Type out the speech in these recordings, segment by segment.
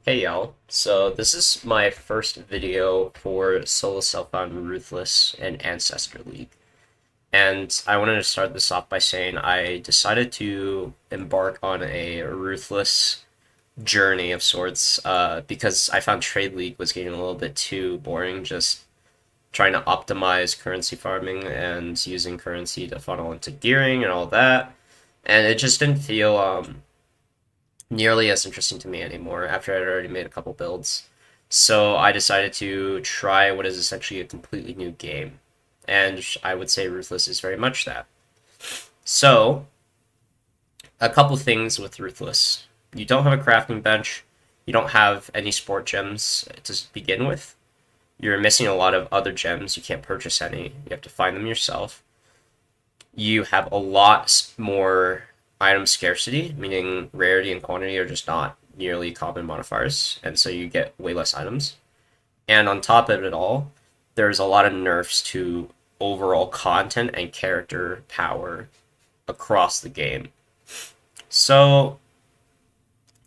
Hey y'all, so this is my first video for solo self-found Ruthless and Ancestor League. And I wanted to start this off by saying I decided to embark on a Ruthless journey of sorts because I found Trade League was getting a little bit too boring, just trying to optimize currency farming and using currency to funnel into gearing and all that. And it just didn't feel nearly as interesting to me anymore after I'd already made a couple builds. So I decided to try what is essentially a completely new game. And I would say Ruthless is very much that. So, a couple things with Ruthless. You don't have a crafting bench, you don't have any sport gems to begin with. You're missing a lot of other gems, you can't purchase any, you have to find them yourself. You have a lot more item scarcity, meaning rarity and quantity are just not nearly common modifiers, and so you get way less items. And on top of it all, there's a lot of nerfs to overall content and character power across the game. So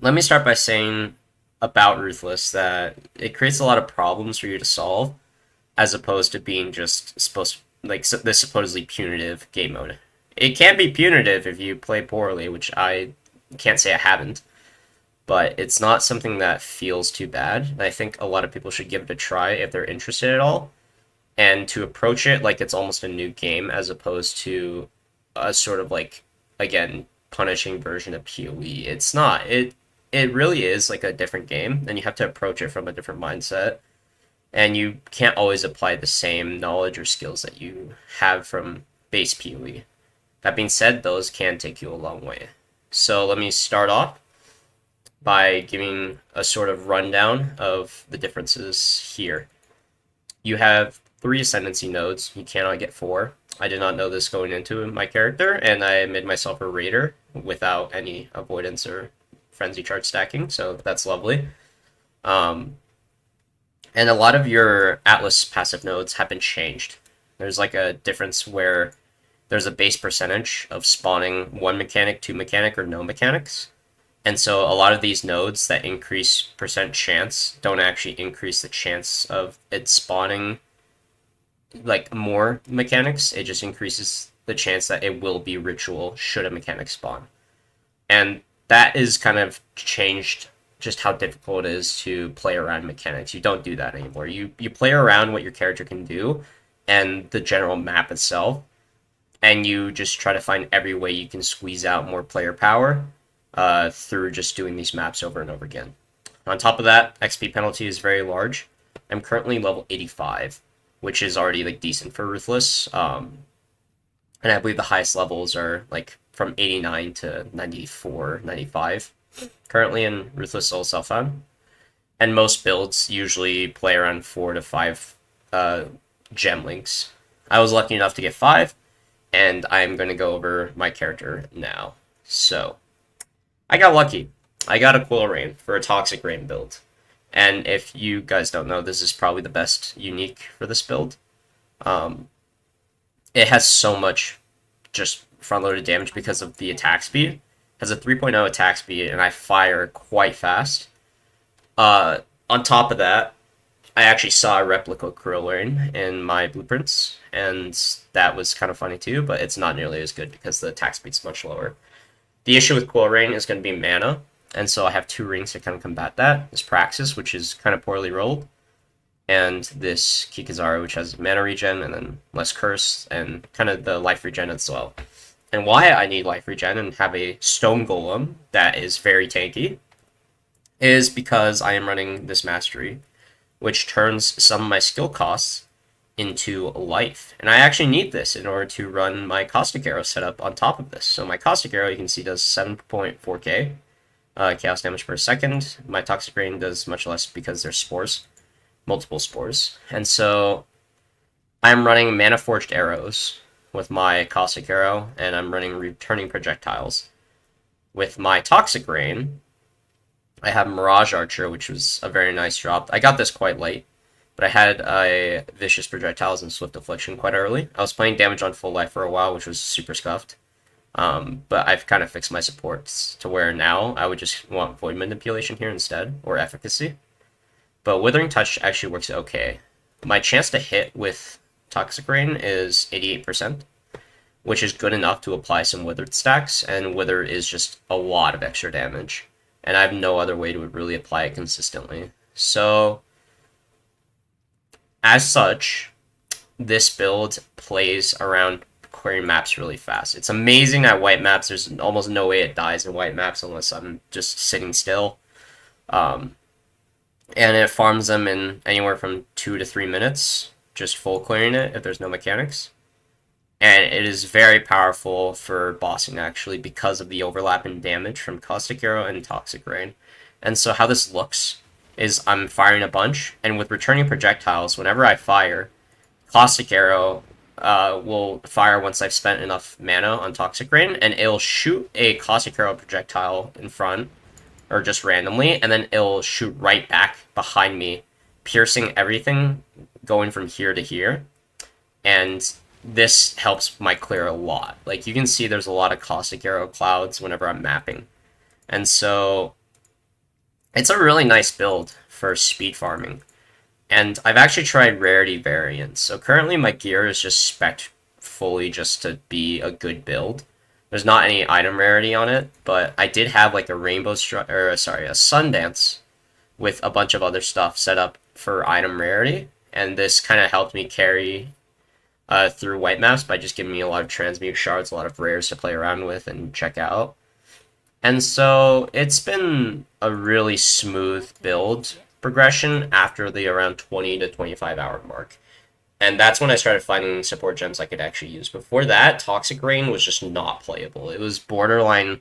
let me start by saying about Ruthless that it creates a lot of problems for you to solve, as opposed to being just supposed to, like this supposedly punitive game mode. It can be punitive if you play poorly, which I can't say I haven't, but it's not something that feels too bad. And I think a lot of people should give it a try if they're interested at all, and to approach it like it's almost a new game as opposed to a sort of like, again, punishing version of PoE. It's not. It really is like a different game, and you have to approach it from a different mindset. And you can't always apply the same knowledge or skills that you have from base PoE. That being said, those can take you a long way. So let me start off by giving a sort of rundown of the differences here. You have 3 Ascendancy nodes, you cannot get 4. I did not know this going into my character, and I made myself a Raider without any avoidance or Frenzy Charge stacking, so that's lovely. Um, and a lot of your Atlas passive nodes have been changed. There's like a difference where there's a base percentage of spawning 1 mechanic, 2 mechanic, or no mechanics. And so a lot of these nodes that increase percent chance don't actually increase the chance of it spawning like more mechanics. It just increases the chance that it will be ritual should a mechanic spawn. And that is kind of changed just how difficult it is to play around mechanics. You don't do that anymore. You play around what your character can do and the general map itself, and you just try to find every way you can squeeze out more player power through just doing these maps over and over again. On top of that, XP penalty is very large. I'm currently level 85, which is already like decent for Ruthless. And I believe the highest levels are like from 89 to 94, 95 currently in Ruthless Soul Self-Found. And most builds usually play around 4 to 5 gem links. I was lucky enough to get 5, and I'm going to go over my character now. So, I got lucky. I got a Quill Rain for a Toxic Rain build. And if you guys don't know, this is probably the best unique for this build. Um, it has so much just front-loaded damage because of the attack speed. It has a 3.0 attack speed, and I fire quite fast. On top of that, I actually saw a replica Quill Rain in my blueprints, and that was kind of funny too, but it's not nearly as good because the attack speed's much lower. The issue with Quill Rain is going to be mana, and so I have 2 rings to kind of combat that. This Praxis, which is kind of poorly rolled, and this Kikazara, which has mana regen, and then less curse, and kind of the life regen as well. And why I need life regen and have a Stone Golem that is very tanky is because I am running this Mastery, which turns some of my skill costs into life. And I actually need this in order to run my Caustic Arrow setup on top of this. So my Caustic Arrow, you can see, does 7.4k chaos damage per second. My Toxic Rain does much less because there's spores, multiple spores. And so I'm running Mana Forged Arrows with my Caustic Arrow, and I'm running Returning Projectiles. With my Toxic Rain, I have Mirage Archer, which was a very nice drop. I got this quite late, but I had a Vicious Projectiles and Swift Affliction quite early. I was playing damage on full life for a while, which was super scuffed. But I've kind of fixed my supports to where now I would just want Void Manipulation here instead, or Efficacy. But Withering Touch actually works okay. My chance to hit with Toxic Rain is 88%, which is good enough to apply some Withered stacks, and Wither is just a lot of extra damage. And I have no other way to really apply it consistently. So, as such, this build plays around clearing maps really fast. It's amazing at white maps. There's almost no way it dies in white maps unless I'm just sitting still. Um, and it farms them in anywhere from 2 to 3 minutes, just full clearing it if there's no mechanics. And it is very powerful for bossing actually because of the overlap in damage from Caustic Arrow and Toxic Rain. And so how this looks is I'm firing a bunch, and with returning projectiles, whenever I fire, Caustic Arrow will fire once I've spent enough mana on Toxic Rain, and it'll shoot a Caustic Arrow projectile in front, or just randomly, and then it'll shoot right back behind me, piercing everything going from here to here. And this helps my clear a lot. Like, you can see there's a lot of Caustic Arrow clouds whenever I'm mapping. And so, it's a really nice build for speed farming. And I've actually tried rarity variants. So currently my gear is just spec'd fully just to be a good build. There's not any item rarity on it, but I did have like a a Sundance with a bunch of other stuff set up for item rarity, and this kind of helped me carry through white maps by just giving me a lot of transmute shards, a lot of rares to play around with and check out. And so it's been a really smooth build progression after the around 20 to 25 hour mark. And that's when I started finding support gems I could actually use. Before that, Toxic Rain was just not playable. It was borderline,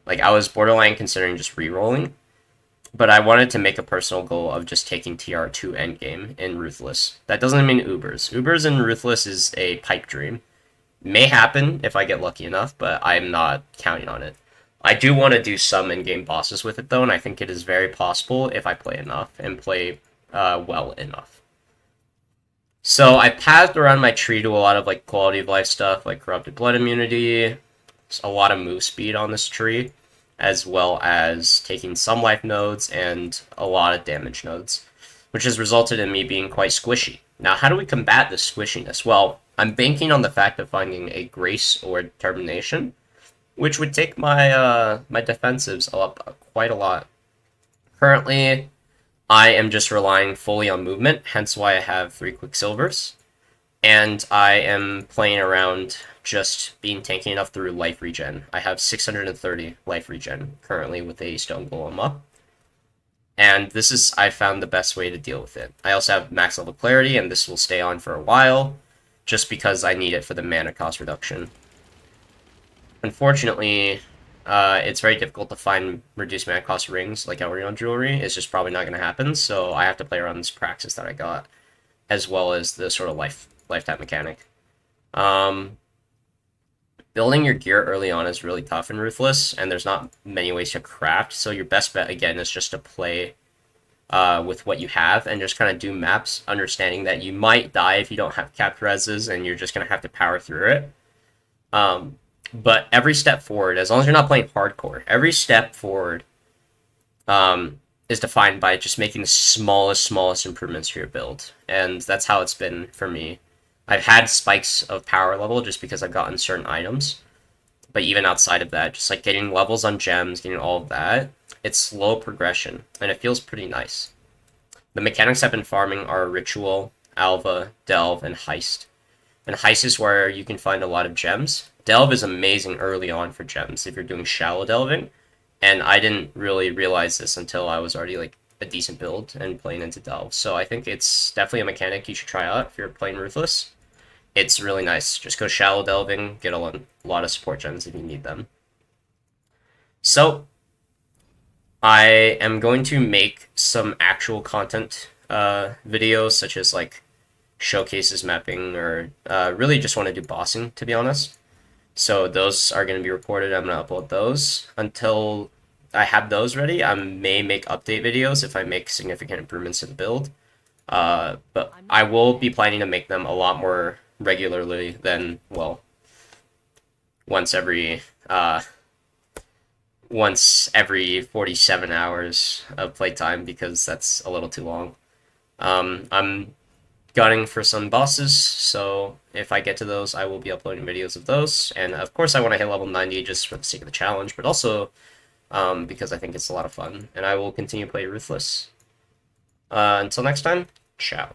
like I was borderline considering just rerolling. But I wanted to make a personal goal of just taking TR2 endgame in Ruthless. That doesn't mean Ubers. Ubers in Ruthless is a pipe dream. May happen if I get lucky enough, but I'm not counting on it. I do want to do some in-game bosses with it, though, and I think it is very possible if I play enough and play well enough. So I pathed around my tree to a lot of like quality of life stuff, like Corrupted Blood Immunity, a lot of move speed on this tree, as well as taking some life nodes and a lot of damage nodes, which has resulted in me being quite squishy. Now, how do we combat this squishiness? Well, I'm banking on the fact of finding a Grace or Determination, which would take my my defensives up quite a lot. Currently, I am just relying fully on movement, hence why I have 3 Quicksilvers, and I am playing around just being tanky enough through life regen. I have 630 life regen currently with a Stone Golem up, and this is, I found, the best way to deal with it. I also have max level Clarity, and this will stay on for a while, just because I need it for the mana cost reduction. Unfortunately, it's very difficult to find reduced mana cost rings like Elrion Jewelry. It's just probably not going to happen, so I have to play around this Praxis that I got, as well as the sort of lifetime mechanic. Building your gear early on is really tough in Ruthless, and there's not many ways to craft, so your best bet, again, is just to play with what you have, and just kind of do maps, understanding that you might die if you don't have capped reses, and you're just going to have to power through it. But every step forward, as long as you're not playing hardcore, every step forward is defined by just making the smallest improvements to your build. And that's how it's been for me. I've had spikes of power level just because I've gotten certain items. But even outside of that, just like getting levels on gems, getting all of that, it's slow progression, and it feels pretty nice. The mechanics I've been farming are Ritual, Alva, Delve, and Heist. And Heist is where you can find a lot of gems. Delve is amazing early on for gems if you're doing shallow delving, and I didn't really realize this until I was already like a decent build and playing into Delve. So I think it's definitely a mechanic you should try out if you're playing Ruthless. It's really nice. Just go shallow delving, get a lot of support gems if you need them. So I am going to make some actual content videos, such as like showcases mapping, or really just want to do bossing, to be honest. So those are going to be recorded. I'm going to upload those. Until I have those ready, I may make update videos if I make significant improvements to the build. But I will be planning to make them a lot more regularly than, well, once every uh, once every 47 hours of playtime because that's a little too long. I'm gunning for some bosses, so if I get to those, I will be uploading videos of those. And of course, I want to hit level 90 just for the sake of the challenge, but also because I think it's a lot of fun. And I will continue to play Ruthless. Until next time, ciao.